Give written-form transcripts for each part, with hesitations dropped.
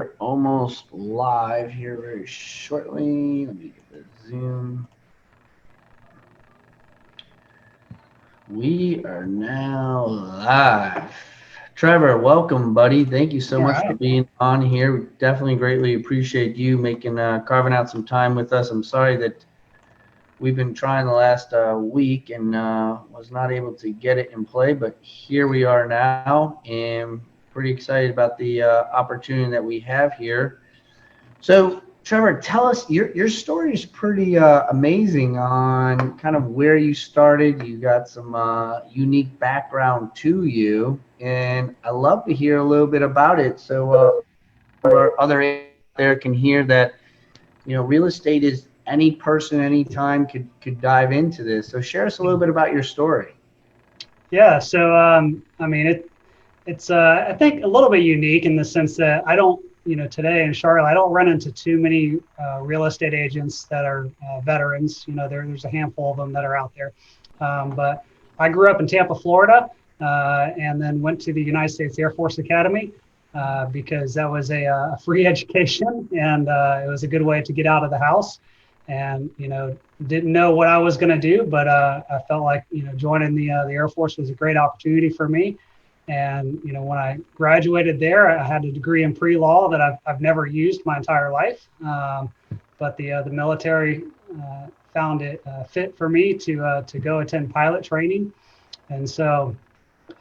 are almost live here very shortly. Let me get the Zoom. We are now live. Trevor, welcome, buddy. Thank you so All much for right. being on here. We definitely greatly appreciate you making carving out some time with us. I'm sorry that we've been trying the last week and was not able to get it in play, but here we are now, and pretty excited about the opportunity that we have here. So, Trevor, tell us your story is pretty amazing on kind of where you started. You got some unique background to you, and I love to hear a little bit about it. So, our other agents out there can hear that real estate is any person, anytime could dive into this. So, share us a little bit about your story. Yeah. So, I mean, it's I think a little bit unique in the sense that I don't, today in Charlotte, I don't run into too many real estate agents that are veterans. There's a handful of them that are out there. But I grew up in Tampa, Florida, and then went to the United States Air Force Academy because that was a free education and it was a good way to get out of the house. And didn't know what I was going to do, but I felt like joining the Air Force was a great opportunity for me. And when I graduated there, I had a degree in pre-law that I've never used my entire life. But the military found it fit for me to go attend pilot training, and so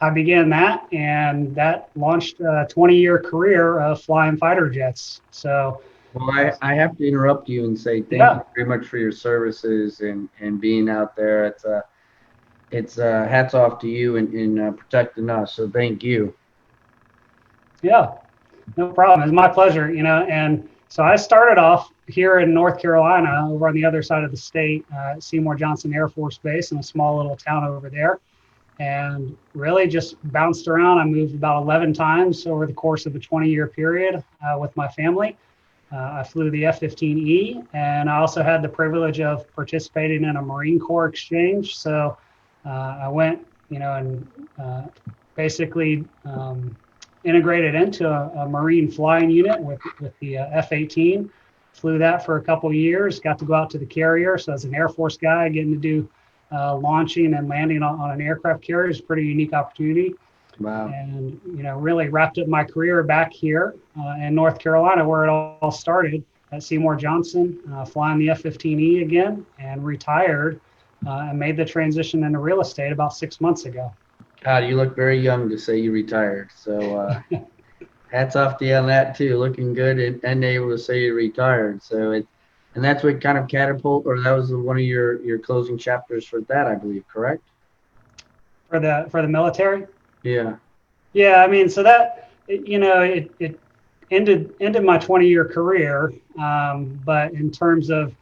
I began that, and that launched a 20-year career of flying fighter jets. So, Well, I have to interrupt you and say thank you yeah, very much for your services and being out there. It's hats off to you in protecting us. So thank you. yeah, no problem. It's my pleasure. And so I started off here in North Carolina, over on the other side of the state, Seymour Johnson Air Force Base in a small little town over there, and really just bounced around. I moved about 11 times over the course of a 20-year period with my family. I flew the F-15E, and I also had the privilege of participating in a Marine Corps exchange. So I went, and basically integrated into a Marine flying unit with the F-18. Flew that for a couple of years. Got to go out to the carrier. So as an Air Force guy, getting to do launching and landing on an aircraft carrier is a pretty unique opportunity. Wow. And really wrapped up my career back here in North Carolina, where it all started at Seymour Johnson, flying the F-15E again, and retired and made the transition into real estate about 6 months ago. God, you look very young to say you retired. So hats off to you on that too. Looking good and able to say you retired. And that's what kind of catapult, or that was one of your closing chapters for that, I believe, correct? For the military. Yeah. Yeah, I mean, so that it ended my 20-year career, but in terms of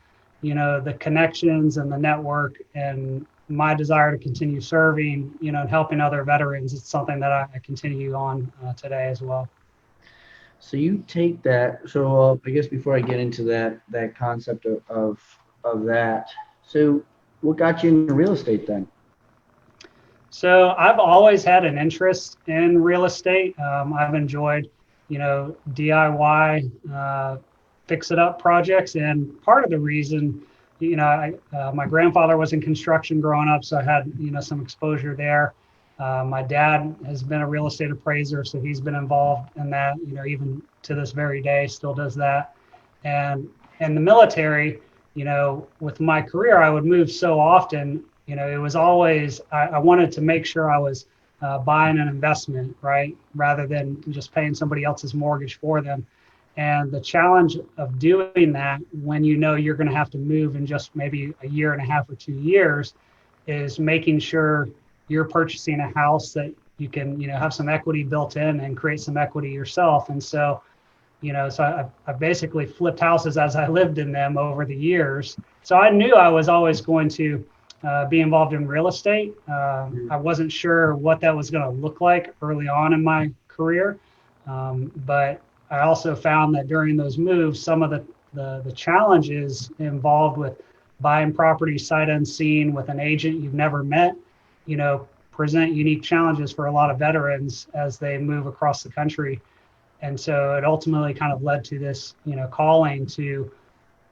the connections and the network and my desire to continue serving, and helping other veterans, it's something that I continue on today as well. So you take that. So I guess before I get into that concept of that, so what got you into real estate then? So I've always had an interest in real estate. I've enjoyed, DIY, fix it up projects. And part of the reason, my grandfather was in construction growing up, so I had, some exposure there. My dad has been a real estate appraiser, so he's been involved in that, even to this very day, still does that. And in the military, with my career, I would move so often. It was always, I wanted to make sure I was buying an investment, right? Rather than just paying somebody else's mortgage for them. And the challenge of doing that when you're going to have to move in just maybe a year and a half or 2 years is making sure you're purchasing a house that you can, have some equity built in and create some equity yourself. And so, I basically flipped houses as I lived in them over the years. So I knew I was always going to be involved in real estate. I wasn't sure what that was going to look like early on in my career, but I also found that during those moves, some of the challenges involved with buying property sight unseen with an agent you've never met, present unique challenges for a lot of veterans as they move across the country. And so it ultimately kind of led to this, calling to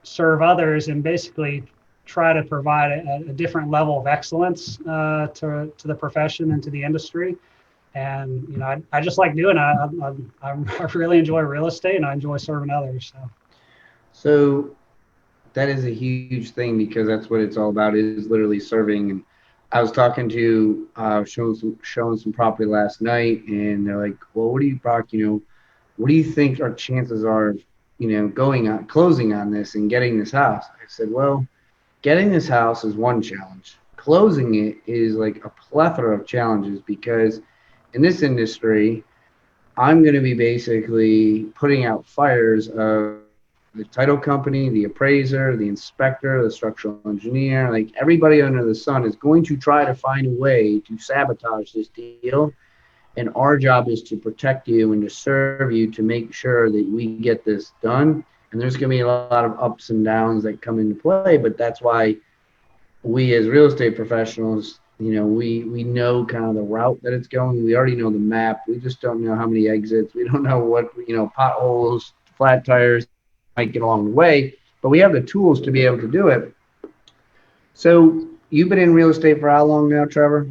serve others and basically try to provide a different level of excellence to the profession and to the industry. And I just like doing it. I really enjoy real estate, and I enjoy serving others. So that is a huge thing because that's what it's all about, is literally serving. And I was talking to showing some property last night, and they're like, well, what do you, Brock, what do you think our chances are of, going on closing on this and getting this house? I said, well, getting this house is one challenge. Closing it is like a plethora of challenges, because in this industry, I'm going to be basically putting out fires of the title company, the appraiser, the inspector, the structural engineer. Like, everybody under the sun is going to try to find a way to sabotage this deal. And our job is to protect you and to serve you to make sure that we get this done. And there's going to be a lot of ups and downs that come into play, but that's why we as real estate professionals, we know kind of the route that it's going. We already know the map. We just don't know how many exits. We don't know what, potholes, flat tires might get along the way, but we have the tools to be able to do it. So you've been in real estate for how long now, Trevor?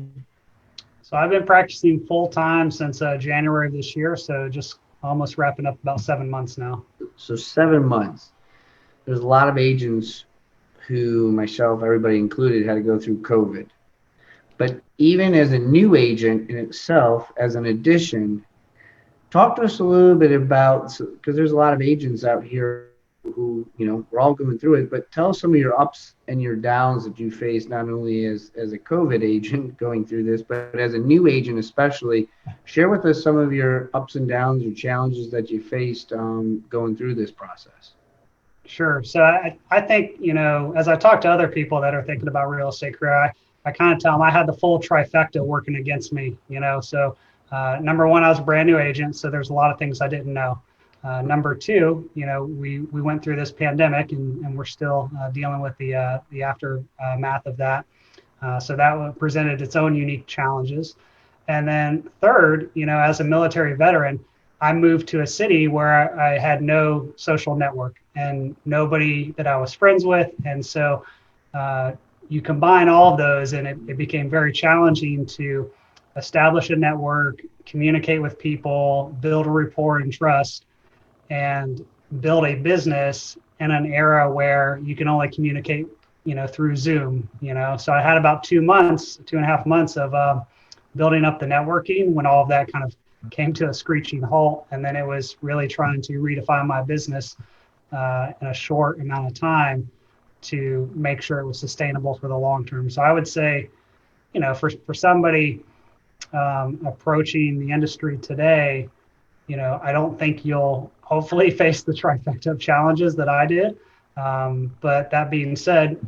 So I've been practicing full time since January of this year. So just almost wrapping up about 7 months now. So 7 months. There's a lot of agents who, myself, everybody included, had to go through COVID. But even as a new agent in itself, as an addition, talk to us a little bit about, because there's a lot of agents out here who, we're all going through it, but tell us some of your ups and your downs that you faced, not only as a COVID agent going through this, but as a new agent especially. Share with us some of your ups and downs or challenges that you faced going through this process. Sure. So I think, as I talk to other people that are thinking about real estate career, I kind of tell them I had the full trifecta working against me, So number one, I was a brand new agent, so there's a lot of things I didn't know. Number two, we went through this pandemic, and we're still dealing with the aftermath of that. So that presented its own unique challenges. And then third, as a military veteran, I moved to a city where I had no social network and nobody that I was friends with. And so you combine all of those, and it became very challenging to establish a network, communicate with people, build a rapport and trust, and build a business in an era where you can only communicate, through Zoom. So I had about 2.5 months of building up the networking when all of that kind of came to a screeching halt. And then it was really trying to redefine my business in a short amount of time to make sure it was sustainable for the long term. So I would say, for somebody approaching the industry today, I don't think you'll hopefully face the trifecta of challenges that I did. But that being said,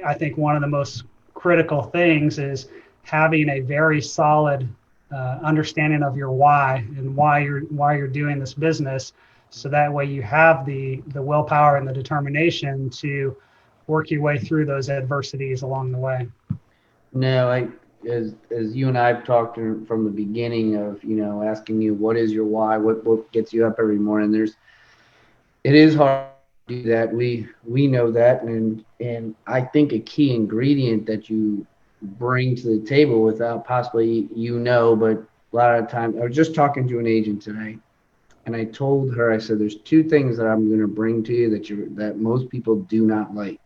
I think one of the most critical things is having a very solid understanding of your why and why you're doing this business. So that way you have the willpower and the determination to work your way through those adversities along the way. No, as you and I have talked from the beginning of, asking you what is your why, what gets you up every morning. It is hard to do that. We know that, and I think a key ingredient that you bring to the table without possibly, but a lot of time, I was just talking to an agent today, and I told her, I said, there's two things that I'm going to bring to you that most people do not like.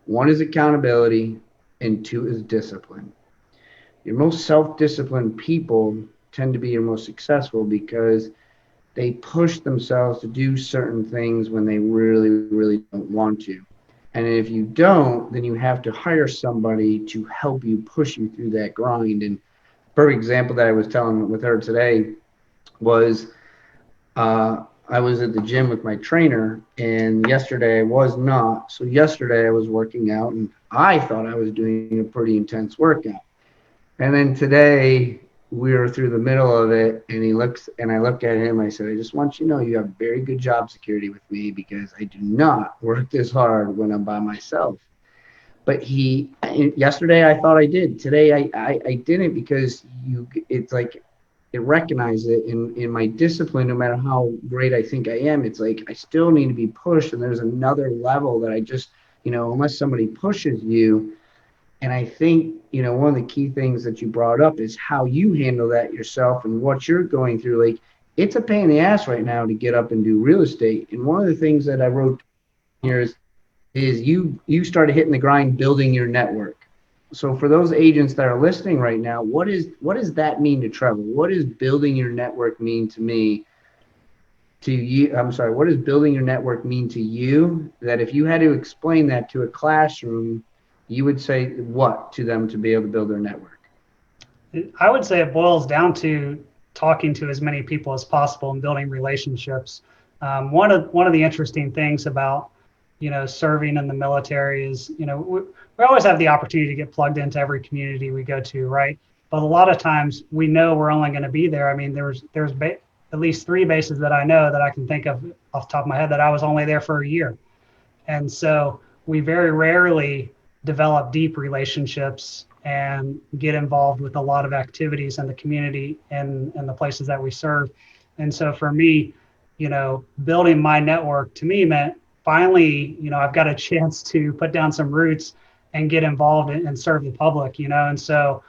One is accountability, and two is discipline. Your most self-disciplined people tend to be your most successful because they push themselves to do certain things when they really, really don't want to. And if you don't, then you have to hire somebody to help you push you through that grind. And perfect example that I was telling with her today was I was at the gym with my trainer, and yesterday I was not. So yesterday I was working out, and I thought I was doing a pretty intense workout. And then today we were through the middle of it, and he looks, and I look at him. I said, I just want you to know you have very good job security with me because I do not work this hard when I'm by myself. But yesterday I thought I did. Today I didn't, because it's like it recognizes it in my discipline. No matter how great I think I am, it's like I still need to be pushed, and there's another level that I just, unless somebody pushes you. And I think, one of the key things that you brought up is how you handle that yourself and what you're going through. Like, it's a pain in the ass right now to get up and do real estate. And one of the things that I wrote here is you started hitting the grind building your network. So for those agents that are listening right now, what does that mean to Trevor? What does building your network mean to me? To you, I'm sorry, what does building your network mean to you? That if you had to explain that to a classroom, you would say what to them to be able to build their network? I would say it boils down to talking to as many people as possible and building relationships. One of the interesting things about serving in the military is we always have the opportunity to get plugged into every community we go to, right? But a lot of times we know we're only going to be there. I mean, there's at least 3 bases that I know that I can think of off the top of my head that I was only there for a year, and so we very rarely develop deep relationships and get involved with a lot of activities in the community and the places that we serve. And so for me, building my network to me meant finally, I've got a chance to put down some roots and get involved and serve the public, and so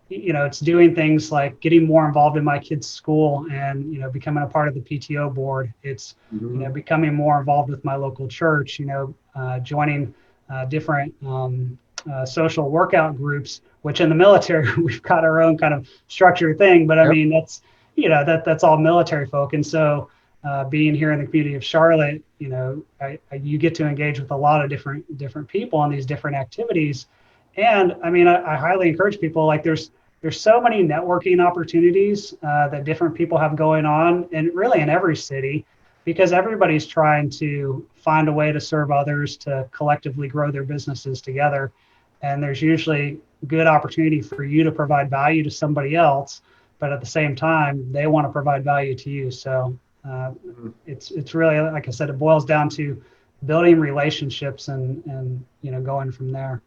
it's doing things like getting more involved in my kids' school and, becoming a part of the PTO board. It's, Mm-hmm. becoming more involved with my local church, joining different social workout groups, which in the military, we've got our own kind of structured thing. But I Yep. mean, that's all military folk. And so being here in the community of Charlotte, you get to engage with a lot of different people on these different activities. And I mean, I highly encourage people, like there's so many networking opportunities that different people have going on, and really in every city, because everybody's trying to find a way to serve others, to collectively grow their businesses together. And there's usually good opportunity for you to provide value to somebody else, but at the same time, they want to provide value to you. So it's really, like I said, it boils down to building relationships and going from there.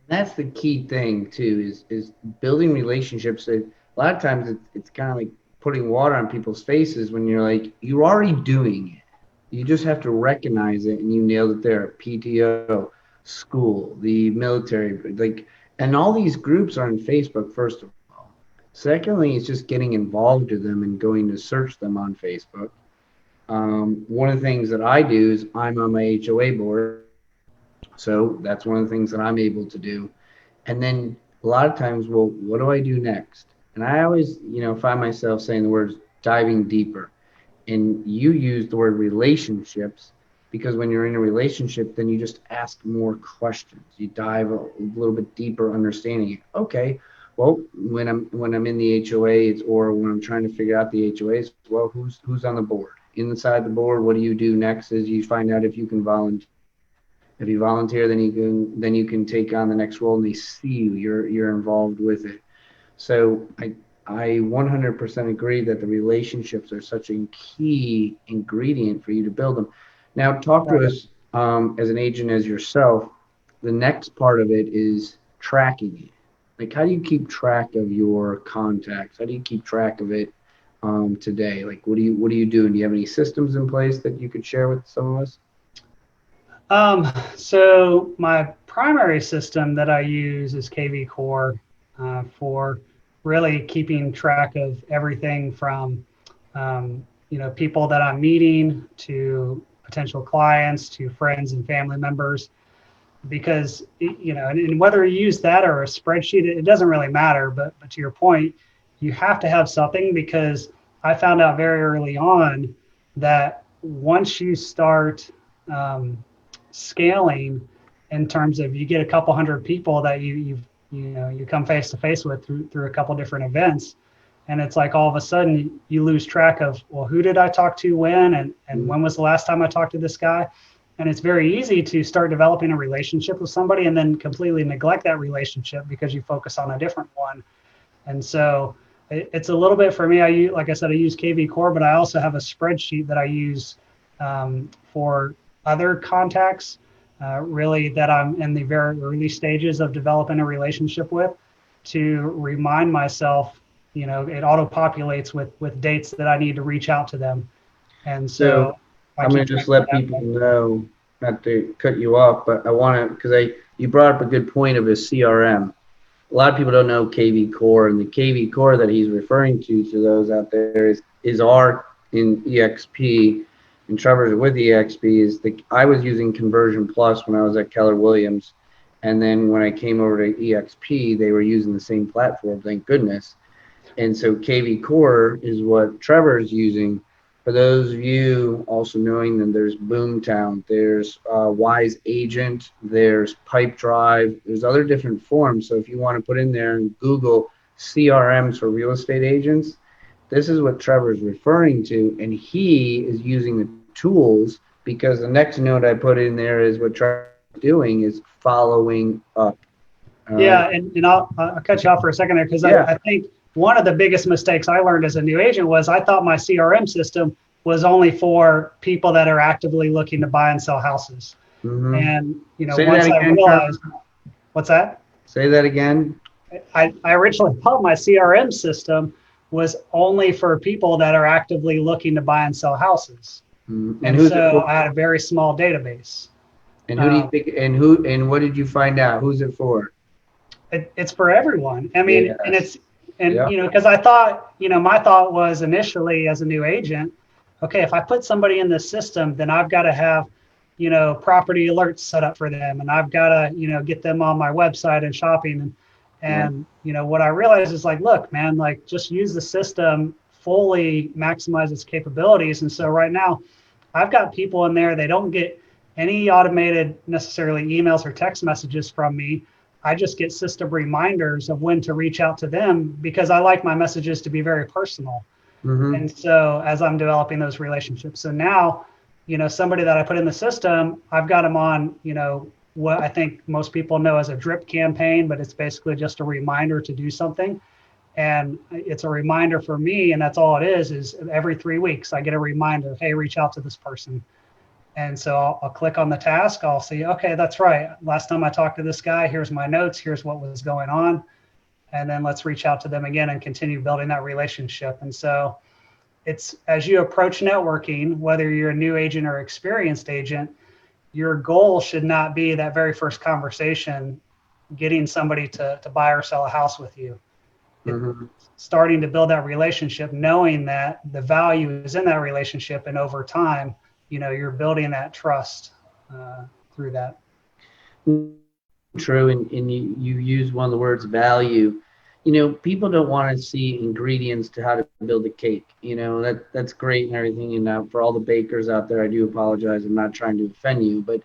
That's the key thing too, is building relationships. A lot of times it's kind of like putting water on people's faces when you're like, you're already doing it. You just have to recognize it, and you nailed it there. PTO, school, the military, like, and all these groups are on Facebook, first of all. Secondly, it's just getting involved with them and going to search them on Facebook. One of the things that I do is I'm on my HOA board, so that's one of the things that I'm able to do. And then a lot of times, well, what do I do next? And I always, find myself saying the words diving deeper. And you use the word relationships because when you're in a relationship, then you just ask more questions. You dive a little bit deeper, understanding it. Okay, well, when I'm in the HOAs, or when I'm trying to figure out the HOAs, well, who's on the board? Inside the board, what do you do next? Is you find out if you can volunteer. If you volunteer, then you can take on the next role, and they see you're involved with it. So I 100% agree that the relationships are such a key ingredient for you to build them. Now, talk to Right. us, as an agent, as yourself. The next part of it is tracking it. Like, how do you keep track of your contacts? How do you keep track of it today? Like, what do you do? And do you have any systems in place that you could share with some of us? So my primary system that I use is KV Core for really keeping track of everything from people that I'm meeting to potential clients to friends and family members. Because and whether you use that or a spreadsheet, it doesn't really matter. But to your point, you have to have something, because I found out very early on that once you start scaling, in terms of you get a couple hundred people that you come face to face with through a couple different events, and it's like all of a sudden you lose track of, well, who did I talk to when, and when was the last time I talked to this guy. And it's very easy to start developing a relationship with somebody and then completely neglect that relationship because you focus on a different one. And so it's a little bit, for me, like I said, I use KV Core, but I also have a spreadsheet that I use for other contacts, really, that I'm in the very early stages of developing a relationship with, to remind myself it auto populates with dates that I need to reach out to them. And So so I I'm keep going to track just of let that people way. know, not to cut you off, but I want to, because you brought up a good point of his CRM. A lot of people don't know KV Core, and the KV Core that he's referring to those out there is our in eXp, and Trevor's with eXp. I was using Conversion Plus when I was at Keller Williams, and then when I came over to eXp, they were using the same platform. Thank goodness. And so KV Core is what Trevor's using. For those of you also knowing that there's Boomtown, there's Wise Agent, there's Pipe Drive, there's other different forms. So if you want to put in there and Google CRMs for real estate agents, this is what Trevor's referring to. And he is using the tools because the next note I put in there is what Trevor's doing is following up. All right. Yeah, and I'll cut you off for a second there because Yeah. I think one of the biggest mistakes I learned as a new agent was I thought my CRM system was only for people that are actively looking to buy and sell houses. Mm-hmm. And Say that once I again, Trevor. realized, what's that? Say that again. I originally thought my CRM system was only for people that are actively looking to buy and sell houses. And And who's it so for? I had a very small database. And who do you Um, think? And what did you find out? Who's it for? it's for everyone. I mean, Yes. and Yeah. because I thought, my thought was initially as a new agent, okay, if I put somebody in this system, then I've got to have, property alerts set up for them, and I've got to, get them on my website and shopping, Yeah. and what I realized is like, look, man, like just use the system fully, maximize its capabilities. And so right now, I've got people in there. They don't get any automated necessarily emails or text messages from me. I just get system reminders of when to reach out to them because I like my messages to be very personal. Mm-hmm. And so as I'm developing those relationships, so now, somebody that I put in the system, I've got them on, what I think most people know as a drip campaign, but it's basically just a reminder to do something. And it's a reminder for me, and that's all it is every 3 weeks I get a reminder, hey, reach out to this person. And so I'll click on the task. I'll see, okay, that's right. Last time I talked to this guy, here's my notes. Here's what was going on. And then let's reach out to them again and continue building that relationship. And so it's as you approach networking, whether you're a new agent or experienced agent, your goal should not be that very first conversation, getting somebody to buy or sell a house with you. It's Mm-hmm. starting to build that relationship, knowing that the value is in that relationship. And over time, you're building that trust through that. True, and you use one of the words value. People don't want to see ingredients to how to build a cake. That's great and everything. And for all the bakers out there, I do apologize. I'm not trying to offend you, but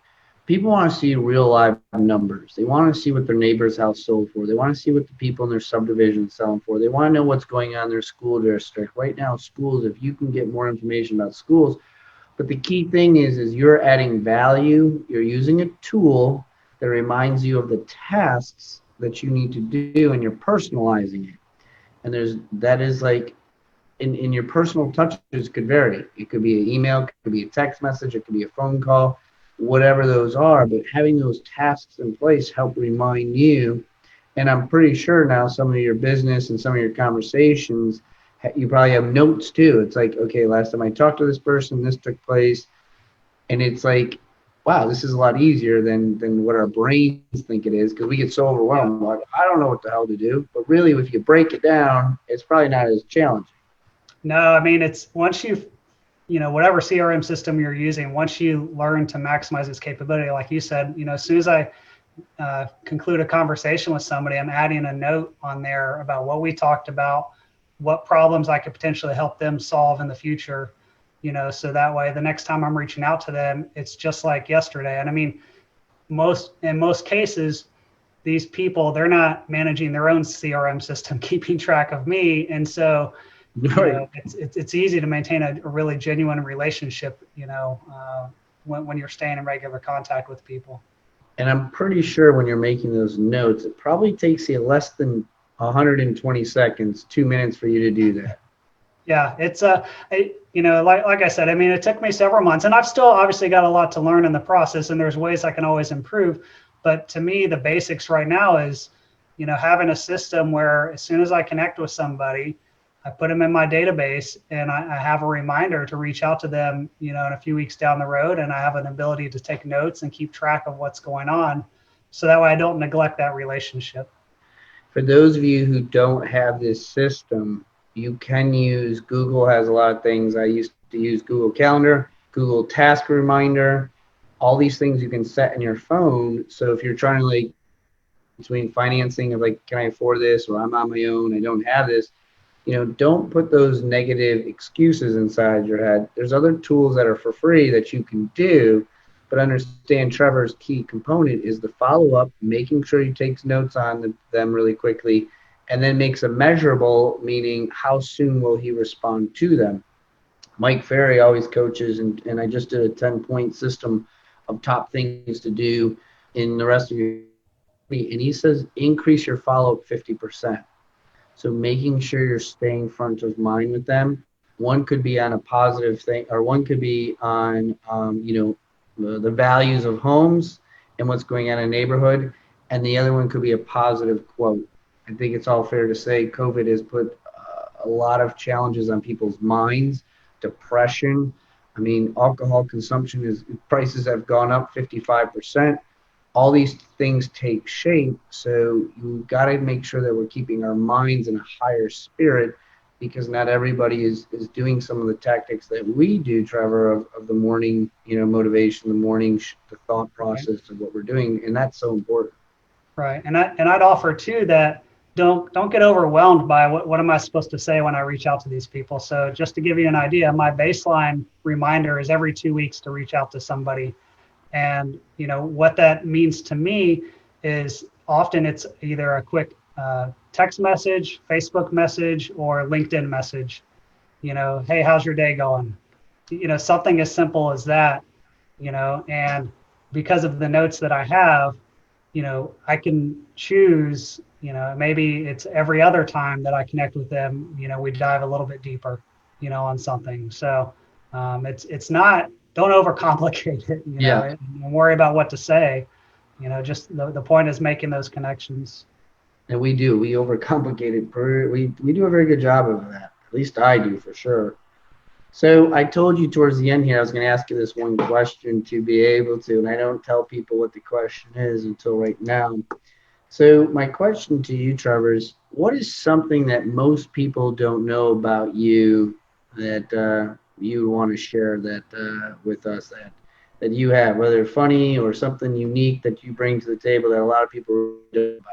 people want to see real live numbers. They want to see what their neighbor's house sold for. They want to see what the people in their subdivision selling for. They want to know what's going on in their school district. Right now, schools, if you can get more information about schools, but the key thing is you're adding value. You're using a tool that reminds you of the tasks that you need to do, and you're personalizing it. And that is like in your personal touches could vary. It could be an email, it could be a text message, it could be a phone call, whatever those are. But having those tasks in place help remind you. And I'm pretty sure now some of your business and some of your conversations, you probably have notes too. It's like, okay, last time I talked to this person, this took place. And it's like, wow, this is a lot easier than what our brains think it is because we get so Yeah. overwhelmed. Like, I don't know what the hell to do. But really, if you break it down, it's probably not as challenging. No, I mean, it's once whatever CRM system you're using, once you learn to maximize its capability, like you said, as soon as I conclude a conversation with somebody, I'm adding a note on there about what we talked about, what problems I could potentially help them solve in the future, so that way the next time I'm reaching out to them, it's just like yesterday. And I mean, in most cases, these people, they're not managing their own CRM system, keeping track of me. And so, Right. it's easy to maintain a really genuine relationship, when you're staying in regular contact with people. And I'm pretty sure when you're making those notes, it probably takes you less than 120 seconds, 2 minutes for you to do that. Yeah, it's like I said, I mean, it took me several months, and I've still obviously got a lot to learn in the process, and there's ways I can always improve. But to me, the basics right now is, having a system where as soon as I connect with somebody, I put them in my database, and I have a reminder to reach out to them, in a few weeks down the road, and I have an ability to take notes and keep track of what's going on, so that way I don't neglect that relationship. For those of you who don't have this system, you can use Google has a lot of things. I used to use Google Calendar, Google Task Reminder, all these things you can set in your phone. So if you're trying to like between financing of like, can I afford this, or I'm on my own, I don't have this, don't put those negative excuses inside your head. There's other tools that are for free that you can do, but understand Trevor's key component is the follow up, making sure he takes notes on them really quickly, and then makes them measurable, meaning how soon will he respond to them. Mike Ferry always coaches, and I just did a 10-point system of top things to do in the rest of your, and he says increase your follow up 50%. So making sure you're staying front of mind with them. One could be on a positive thing, or one could be on, the values of homes and what's going on in a neighborhood. And the other one could be a positive quote. I think it's all fair to say COVID has put a lot of challenges on people's minds, depression. I mean, alcohol consumption prices have gone up 55%. All these things take shape. So you got to make sure that we're keeping our minds in a higher spirit, because not everybody is doing some of the tactics that we do, Trevor, of the morning, motivation, the morning, the thought process of what we're doing. And that's so important. Right. And I'd offer too that don't get overwhelmed by what am I supposed to say when I reach out to these people. So just to give you an idea, my baseline reminder is every 2 weeks to reach out to somebody. And what that means to me is often it's either a quick text message, Facebook message, or LinkedIn message. Hey, how's your day going? Something as simple as that. And because of the notes that I have, I can choose. Maybe it's every other time that I connect with them. We dive a little bit deeper, on something. So it's not. Don't overcomplicate it, Yeah. and worry about what to say. Just the point is making those connections. And we do. We overcomplicate it. We do a very good job of that. At least I do, for sure. So I told you towards the end here, I was going to ask you this one question to be able to, and I don't tell people what the question is until right now. So my question to you, Trevor, is what is something that most people don't know about you that you want to share that with us that you have, whether funny or something unique that you bring to the table that a lot of people don't know about?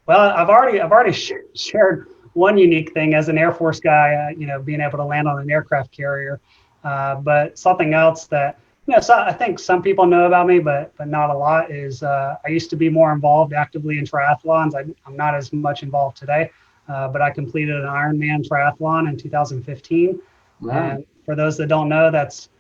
Well, I've already shared one unique thing as an Air Force guy, being able to land on an aircraft carrier. But something else that so I think some people know about me, but not a lot, is I used to be more involved actively in triathlons. I'm not as much involved today, but I completed an Ironman triathlon in 2015. Wow. And for those that don't know, that's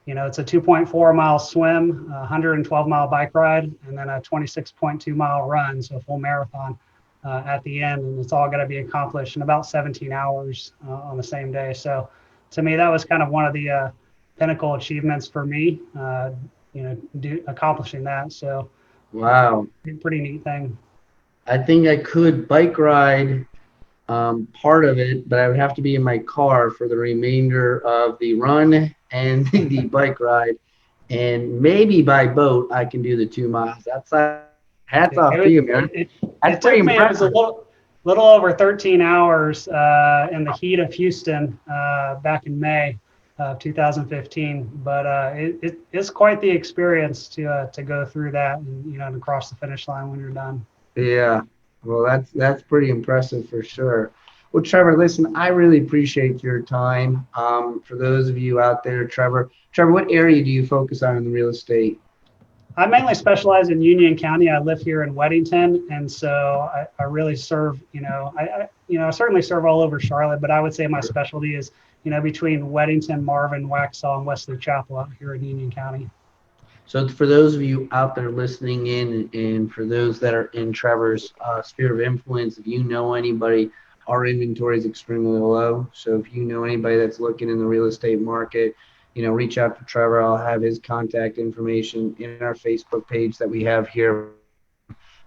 it's a 2.4-mile swim, a 112-mile bike ride, and then a 26.2-mile run, so a full marathon at the end. And it's all going to be accomplished in about 17 hours on the same day. So to me, that was kind of one of the pinnacle achievements for me, accomplishing that. So Wow. pretty neat thing. I think I could bike ride part of it, but I would have to be in my car for the remainder of the run and the bike ride. And maybe by boat, I can do the 2 miles. That's hats off to you, man. That's It pretty took me, it was a impressive. little over 13 hours in the heat of Houston back in May of 2015. But it's quite the experience to go through that and cross the finish line when you're done. Yeah. Well, that's pretty impressive for sure. Well, Trevor, listen, I really appreciate your time. For those of you out there, Trevor, what area do you focus on in the real estate? I mainly specialize in Union County. I live here in Weddington, and so I really serve. I certainly serve all over Charlotte, but I would say my specialty is between Weddington, Marvin, Waxhaw, and Wesley Chapel out here in Union County. So for those of you out there listening in, and for those that are in Trevor's sphere of influence, if you know anybody, our inventory is extremely low. So if you know anybody that's looking in the real estate market, reach out to Trevor. I'll have his contact information in our Facebook page that we have here.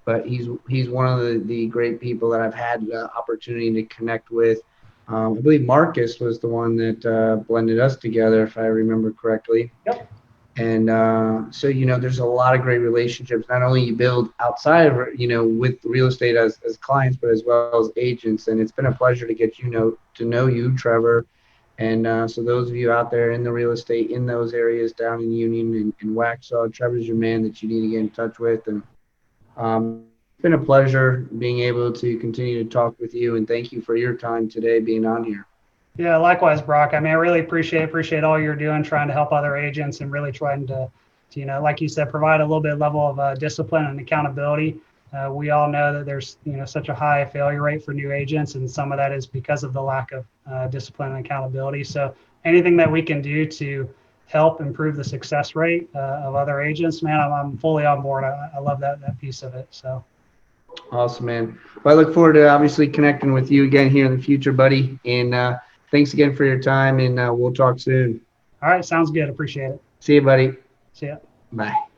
but he's one of the great people that I've had the opportunity to connect with. I believe Marcus was the one that blended us together, if I remember correctly. Yep. And so, there's a lot of great relationships, not only you build outside of, with real estate as clients, but as well as agents. And it's been a pleasure to get to know you, Trevor. And so those of you out there in the real estate in those areas down in Union and Waxhaw, Trevor's your man that you need to get in touch with. And it's been a pleasure being able to continue to talk with you. And thank you for your time today being on here. Yeah, likewise, Brock. I mean, I really appreciate all you're doing, trying to help other agents and really trying to like you said, provide a little bit of level of discipline and accountability. We all know that there's, such a high failure rate for new agents, and some of that is because of the lack of discipline and accountability. So anything that we can do to help improve the success rate of other agents, man, I'm fully on board. I love that piece of it. So. Awesome, man. Well, I look forward to obviously connecting with you again here in the future, buddy. And thanks again for your time, and we'll talk soon. All right, sounds good. Appreciate it. See you, buddy. See ya. Bye.